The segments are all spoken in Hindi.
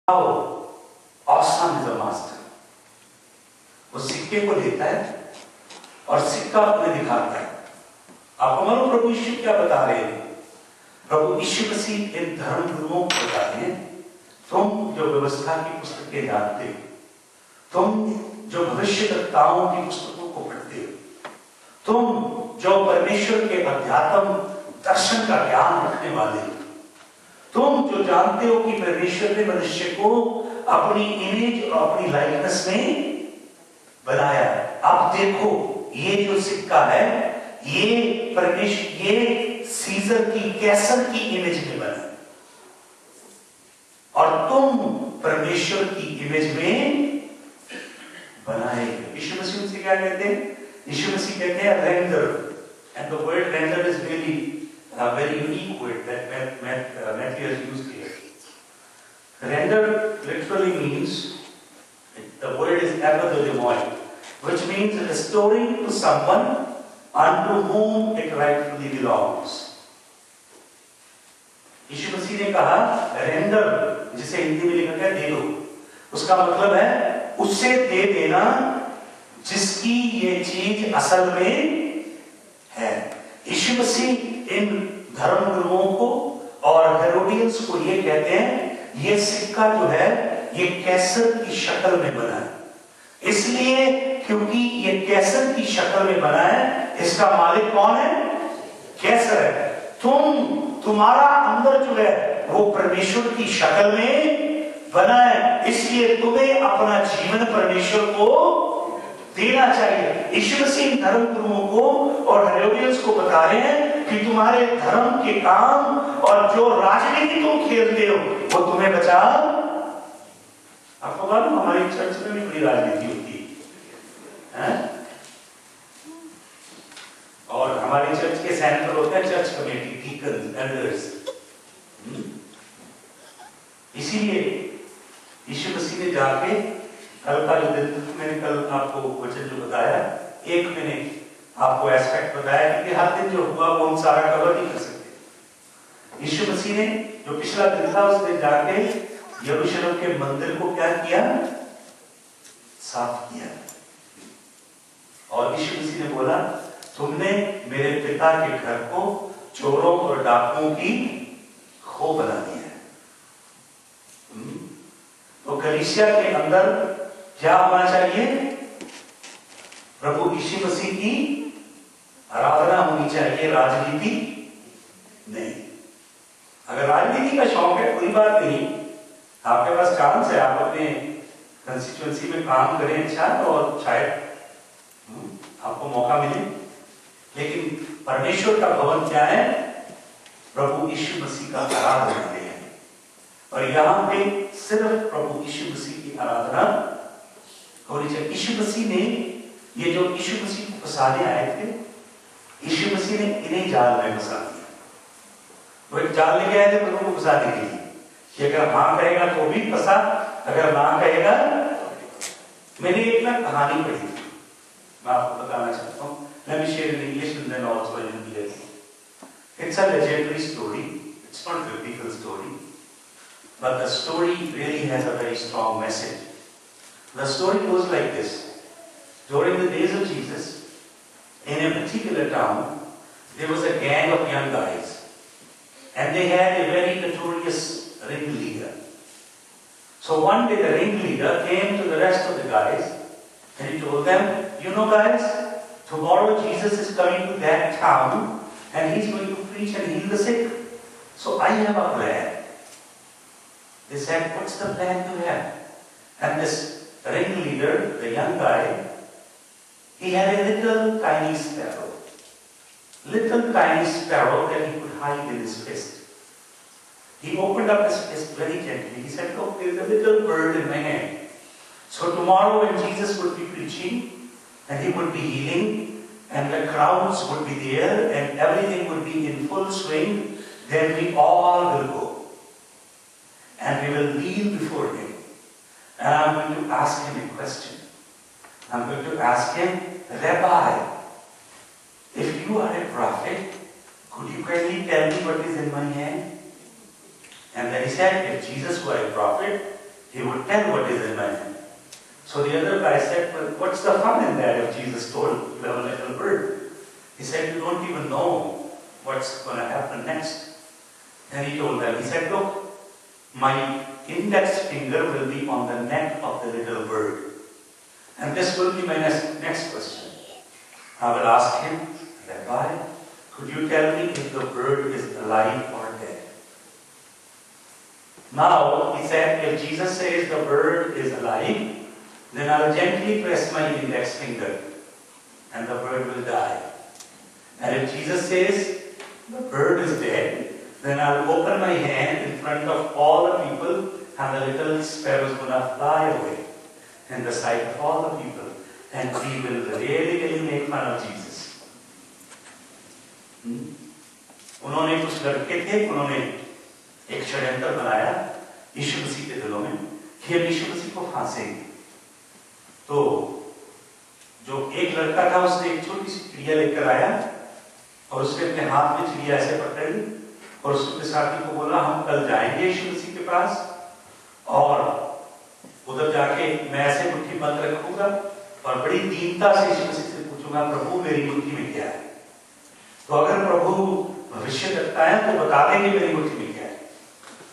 How awesome is a master. वो सिक्के को लेता है और सिक्का अपने दिखाता है। आपको मालूम प्रभु यीशु क्या बता रहे हैं? प्रभु यीशु मसीह इन धर्म गुरुओं को बता रहे हैं, तुम जो व्यवस्था की पुस्तकें जानते हो, तुम जो भविष्यवक्ताओं की पुस्तकों को पढ़ते हो, तुम जो परमेश्वर के अध्यात्म दर्शन का ज्ञान रखने वाले हो, तुम जो जानते हो कि परमेश्वर ने मनुष्य को अपनी इमेज और अपनी लाइकनेस में बनाया। अब देखो ये जो सिक्का है ये परमेश्वर, ये सीजर की, कैसर की इमेज में बना और तुम परमेश्वर की इमेज में बनाए। यीशु मसीह उनसे क्या कहते हैं? यीशु मसीह कहते हैं render, and the word render is really a very unique word that Matthew has used here. Render literally means, the word is epidodemoy, which means restoring to someone unto whom it rightfully belongs. यीशु मसीह ने कहा रेंडर, जिसे हिंदी में लिखा गया दे दो, उसका मतलब है उससे दे देना जिसकी ये चीज असल में है। यीशु मसीह इन धर्म गुरुओं को और हेरोडियंस को ये कहते हैं ये सिक्का जो है ये कैसर की शक्ल में बना है। इसलिए क्योंकि ये कैसर की शक्ल में बना है, इसका मालिक कौन है? कैसर है। तुम्हारा अंदर जो है वो परमेश्वर की शक्ल में बना है, इसलिए तुम्हें अपना जीवन परमेश्वर को देना चाहिए। यीशु मसीह धर्म गुरुओं को और हेरोडियंस को बता रहे हैं कि तुम्हारे धर्म के काम और जो राजनीति तुम खेलते हो वो तुम्हें बचा। आपको मालूम हमारी चर्च में भी बड़ी राजनीति होती है, और हमारी चर्च के सेंटर होते हैं चर्च कमेटी, डीकन, एल्डर्स। इसीलिए यीशु मसीह ने जाके कल का जो दिन मैंने कल आपको वचन जो बताया, एक मैंने आपको एस्पेक्ट बताया कि हर दिन जो हुआ वो हम सारा कवर नहीं कर सकते। यीशु मसीह ने जो पिछला दिन था उस दिन जाके यरूशलेम के मंदिर को क्या किया? साफ किया। और यीशु मसीह ने बोला तुमने मेरे पिता के घर को चोरों और डाकुओं की खो बना दिया है। तो कलीसिया के अंदर क्या होना चाहिए? प्रभु यीशु मसीह की आराधना होनी चाहिए, राजनीति नहीं। अगर राजनीति का शौक है कोई बात नहीं, आपके पास चांस है, आप अपने कंस्टिट्यूएंसी में काम करें अच्छा, और शायद आपको मौका मिले। लेकिन परमेश्वर का भवन क्या है? प्रभु यीशु मसीह का आराधना है, और यहां पे सिर्फ प्रभु यीशु मसीह की आराधना होनी चाहिए। यीशु मसीह ने ये जो यीशु मसीह को फंसाने आए थे, यीशु मसीह ने इन्हें जाल में फंसा दिया। वो एक जाल लेके आए थे प्रभु को फंसाने के लिए कि अगर हाँ कहेगा तो भी फंसा, अगर ना कहेगा। मैंने एक ना कहानी पढ़ी थी, मैं आपको बताना चाहता हूँ। Let me share in English and then also in English. It's a legendary story. It's not a biblical story, but the story really has a very strong message. The story goes like this. During the days of Jesus, in a particular town, there was a gang of young guys, and they had a very notorious ringleader. So one day the ringleader came to the rest of the guys, and he told them, you know guys, tomorrow Jesus is coming to that town, and he's going to preach and heal the sick. So I have a plan. They said, what's the plan you have? And this ringleader, the young guy, he had a little tiny sparrow that he could hide in his fist. He opened up his fist very gently. He said, look, there's a little bird in my hand. So tomorrow when Jesus would be preaching and he would be healing and the crowds would be there and everything would be in full swing, then we all will go and we will kneel before him. And I'm going to ask him a question. I'm going to ask him, Rabbi, if you are a prophet, could you kindly tell me what is in my hand? And then he said, if Jesus were a prophet, he would tell what is in my hand. So the other guy said, well, what's the fun in that if Jesus told you have a little bird? He said, you don't even know what's going to happen next. Then he told them, he said, look, my index finger will be on the neck of the little bird. And this will be my next question. I will ask him, Rabbi, could you tell me if the bird is alive or dead? Now, he said, if Jesus says the bird is alive, then I'll gently press my index finger and the bird will die. And if Jesus says the bird is dead, then I'll open my hand in front of all the people and the little sparrow is going to fly away in the sight of all the people. And we will really make fun of Jesus. उन्होंने कुछ लड़के थे, उन्होंने एक षड्यंत्र बनाया यीशु मसीह के दिलों में कि हम यीशु मसीह को फांसेंगे। तो जो एक लड़का था उसने एक छोटी सी चिड़िया लेकर आया और उसने अपने हाथ में चिड़िया ऐसे पकड़ ली और उसके साथी को बोला हम कल जाएंगे यीशु मसीह के पास और उधर जाके मैं ऐसे मुट्ठी बंद रखूंगा और बड़ी दीनता से यीशु मसीह से पूछूंगा प्रभु मेरी मुट्ठी में क्या है। तो अगर प्रभु भविष्य करता है तो बता देंगे मेरी मुट्ठी में क्या है।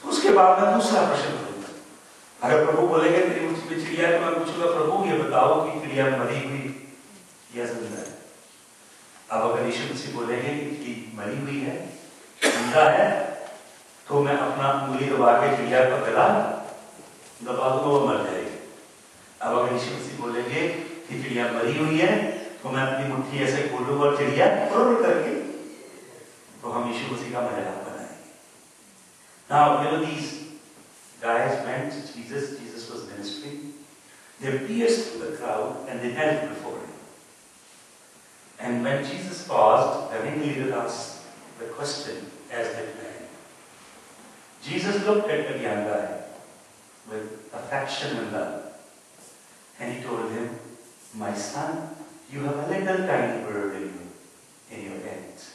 तो उसके बाद मैं दूसरा प्रश्न करूंगा। अगर प्रभु बोलेंगे तेरी मुट्ठी में चिड़िया तो मैं पूछूंगा प्रभु ये बताओ कि चिड़िया मरी हुई या जिंदा है। अब अगर यीशु मसीह बोलेंगे कि मरी हुई है जिंदा है तो मैं अपना उंगली दबा के चिड़िया का गला दबा दूंगा वो मर जाएगी। अब अगर यीशु मसीह बोलेंगे कि चिड़िया मरी हुई है तो मैं अपनी मुट्ठी ऐसे खोलूंगा और चिड़िया उड़ करके तो हम यीशु मसीह का मजाक बनाएंगे। Now, these guys went to Jesus. Jesus was ministering. They pierced through the crowd and they knelt before him. And when Jesus paused, the ringleader asked the question as they began. Jesus looked at the young guy with affection and love. And he told him, my son, you have a little tiny bird in your hands.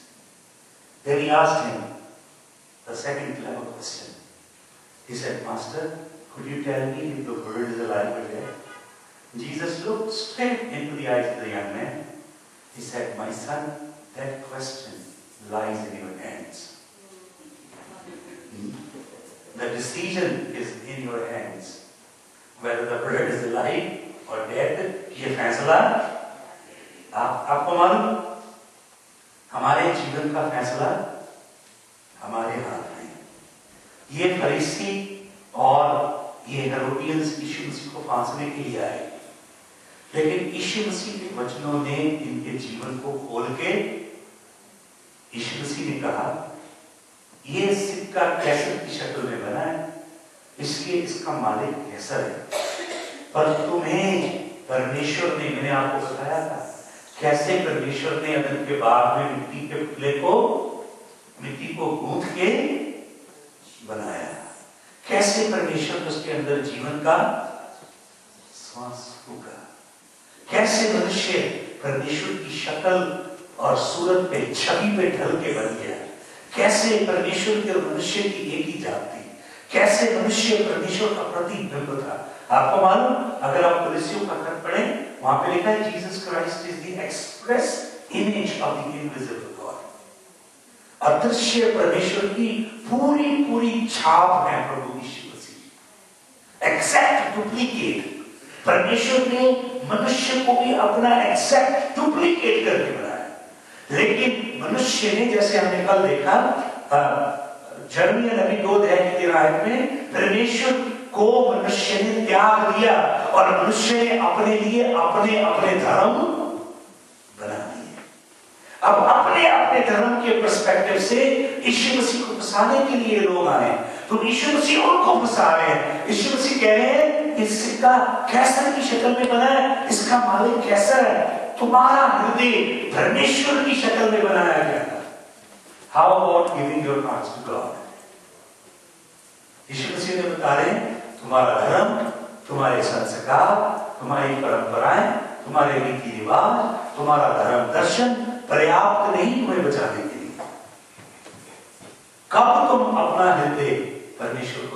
Then he asked him the second clever question. He said, Master, could you tell me if the bird is alive or dead? Jesus looked straight into the eyes of the young man. He said, my son, that question lies in your hands. The decision is in your hands. Whether the bird is alive or dead, ये फैसला आपको मालूम, हमारे जीवन का फैसला हमारे हाथ में। ये फरीसी और ये हेरोडियंस यीशु मसीह को फांसने के लिए आए, लेकिन यीशु मसीह के वचनों ने इनके जीवन को खोल के यीशु मसीह ने कहा ये सिक्का कैसर की शक्ल में बना है इसलिए इसका मालिक कैसर है, पर तुम्हें परमेश्वर ने, मैंने आपको बताया था कैसे परमेश्वर ने अदन के बाग में मिट्टी के पुतले को मिट्टी को गूंथ के बनाया, कैसे परमेश्वर ने उसके अंदर जीवन का श्वास फूका, कैसे मनुष्य परमेश्वर की शक्ल और सूरत पे छवि पे ढल के बन गया, कैसे परमेश्वर के और मनुष्य की एक ही जात थी, कैसे मनुष्य परमेश्वर का प्रतिबिंब था। आपको मालूम, अगर आप कुरिसियों का खत पढ़ें वहां पे लिखा है Jesus Christ is the express image of the invisible God. अदृश्य परमेश्वर की पूरी पूरी छाप है प्रभु यीशु मसीह, एग्जैक्ट डुप्लीकेट। परमेश्वर ने मनुष्य को भी अपना एग्जैक्ट डुप्लीकेट करके बनाया, लेकिन मनुष्य ने, जैसे हमने कल देखा यिर्मयाह नबी 2:13 में, परमेश्वर को मनुष्य ने त्याग दिया और मनुष्य ने अपने लिए अपने अपने धर्म बना दिए। अब अपने अपने धर्म के पर्सपेक्टिव से यीशु मसीह को फंसाने के लिए लोग आए, तो यीशु मसीह उनको फंसा रहे हैं। यीशु मसीह कह रहे हैं इस सिक्का कैसर की शक्ल में बना है, इसका मालिक कैसर है, तुम्हारा हृदय परमेश्वर की शक्ल में बनाया गया था। How about giving your hearts to God? Yeshu Masih ने बता रहे हैं तुम्हारा धर्म, तुम्हारे संस्कार, तुम्हारी परंपराएं, तुम्हारे रीति रिवाज, तुम्हारा धर्म दर्शन पर्याप्त नहीं तुम्हें बचाने के लिए। कब तुम अपना हृदय परमेश्वर को